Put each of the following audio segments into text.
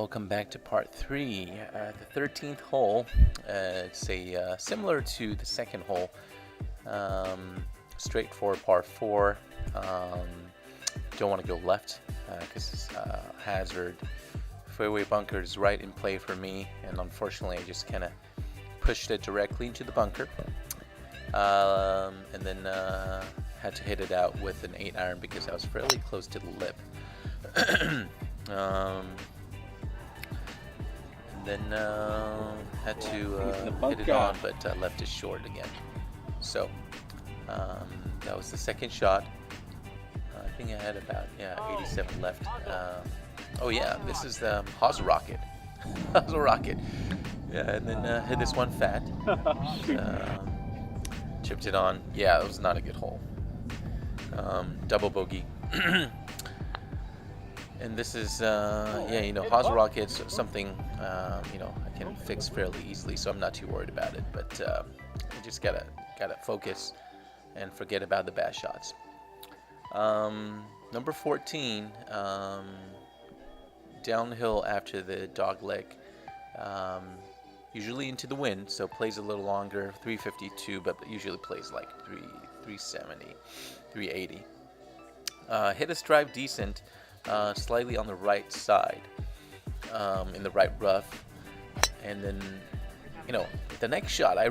Welcome back to part 3, the 13th hole. It's a similar to the second hole, straightforward par 4. Don't want to go left because it's hazard. Fairway bunker is right in play for me, and unfortunately I just kind of pushed it directly into the bunker, and then had to hit it out with an 8-iron because I was fairly close to the lip. Then had to hit it on, but left it short again. So that was the second shot. I think I had about 87 left. Oh yeah, this is the Hazel Rocket. Hazel Rocket. Yeah, and then hit this one fat. Chipped it on. Yeah, it was not a good hole. Double bogey. And this is, Hazel Rocket's something, I can fix fairly easily, so I'm not too worried about it. But you just gotta focus and forget about the bad shots. Number 14, downhill after the dog leg, usually into the wind, so plays a little longer, 352, but usually plays like 370, 380. Hit a drive decent. Slightly on the right side, in the right rough, and then the next shot I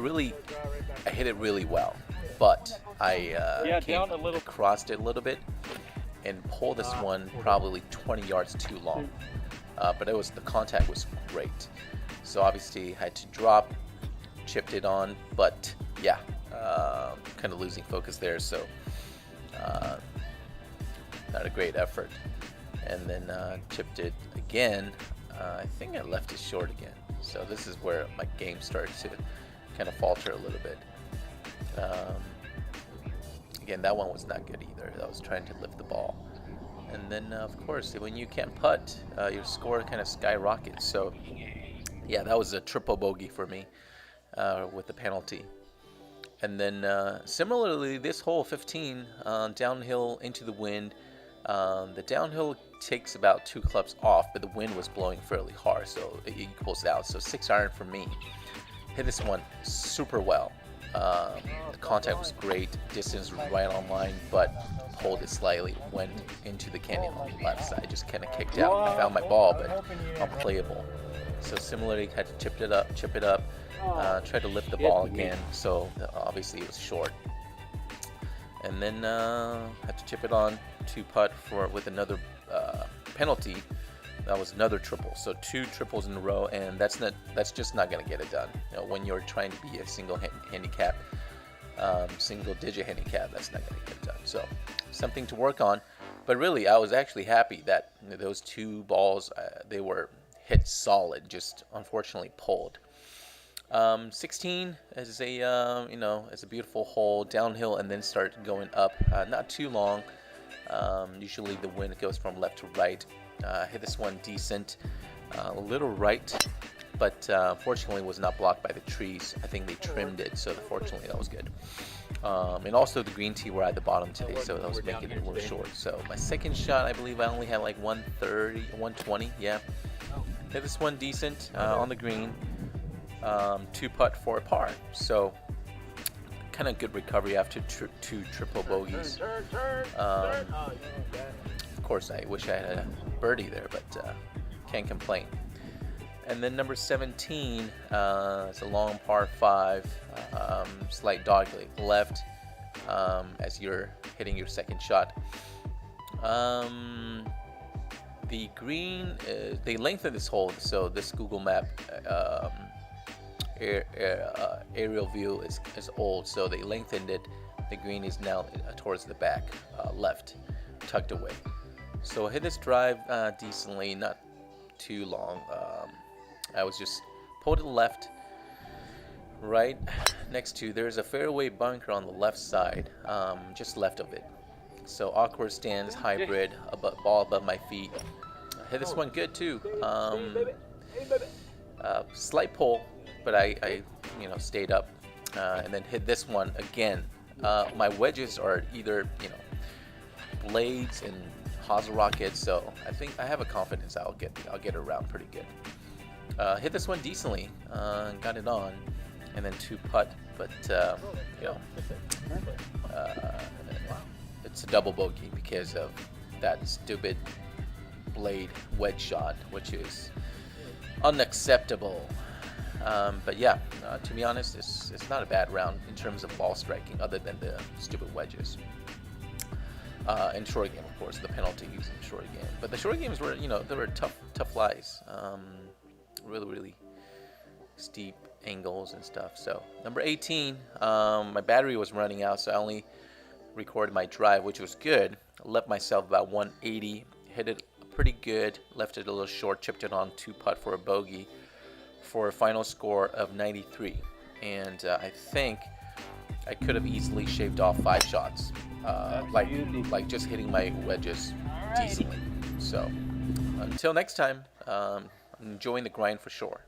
hit it really well, but I came across it a little bit and pulled this one probably 20 yards too long, but the contact was great, so obviously I had to drop, chipped it on, but yeah, kind of losing focus there, so not a great effort. And then chipped it again. I think I left it short again. So this is where my game started to kind of falter a little bit. Again, that one was not good either. I was trying to lift the ball. And then, of course, when you can't putt, your score kind of skyrockets. So, yeah, that was a triple bogey for me with the penalty. And then, similarly, this hole 15, downhill into the wind. The downhill takes about 2 clubs off, but the wind was blowing fairly hard, so it equals out. So 6-iron for me. Hit this one super well. The contact was great, distance was right on line, but pulled it slightly, went into the canyon on the left side, just kind of kicked out. I found my ball, but unplayable. So similarly, had to chip it up, tried to lift the ball again, so obviously it was short. And then had to chip it on to putt with another penalty. That was another triple, so 2 triples in a row, and that's just not going to get it done. When you're trying to be a single handicap, single digit handicap, that's not going to get it done. So something to work on. But really, I was actually happy that those 2 balls they were hit solid, just unfortunately pulled. 16 is a beautiful hole, downhill and then start going up, not too long. Usually the wind goes from left to right. Hit this one decent, a little right, but fortunately was not blocked by the trees. I think they trimmed it, so fortunately that was good. And also the green tee were at the bottom today, so that was making it a little short. So my second shot, I believe I only had like 130, 120, yeah. Hit this one decent on the green. 2 putt for a par, so kind of good recovery after 2 triple bogeys. Of course, I wish I had a birdie there, but can't complain. And then number 17, it's a long par 5, slight dog leg left as you're hitting your second shot. The green, they lengthened this hole, so this Google Map aerial view is old, so they lengthened it. The green is now towards the back left, tucked away. So I hit this drive decently, not too long. I was just pulled to the left, right next to, there's a fairway bunker on the left side, just left of it. So awkward stance, hybrid, ball above my feet. I hit this one good too. Slight pull, but I stayed up, and then hit this one again. My wedges are either blades and hosel rocket, so I think I have a confidence I'll get it around pretty good. Hit this one decently, got it on, and then 2 putt, but you know, it's a double bogey because of that stupid blade wedge shot, which is unacceptable. But yeah, to be honest, it's not a bad round in terms of ball striking, other than the stupid wedges. In short game, of course, the penalties in short game. But the short games were, they were tough lies. Really steep angles and stuff. So number 18, my battery was running out, so I only recorded my drive, which was good. I left myself about 180, hit it pretty good, left it a little short, chipped it on 2 putt for a bogey, for a final score of 93. And I think I could have easily shaved off 5 shots, like just hitting my wedges decently. So until next time, I'm enjoying the grind for sure.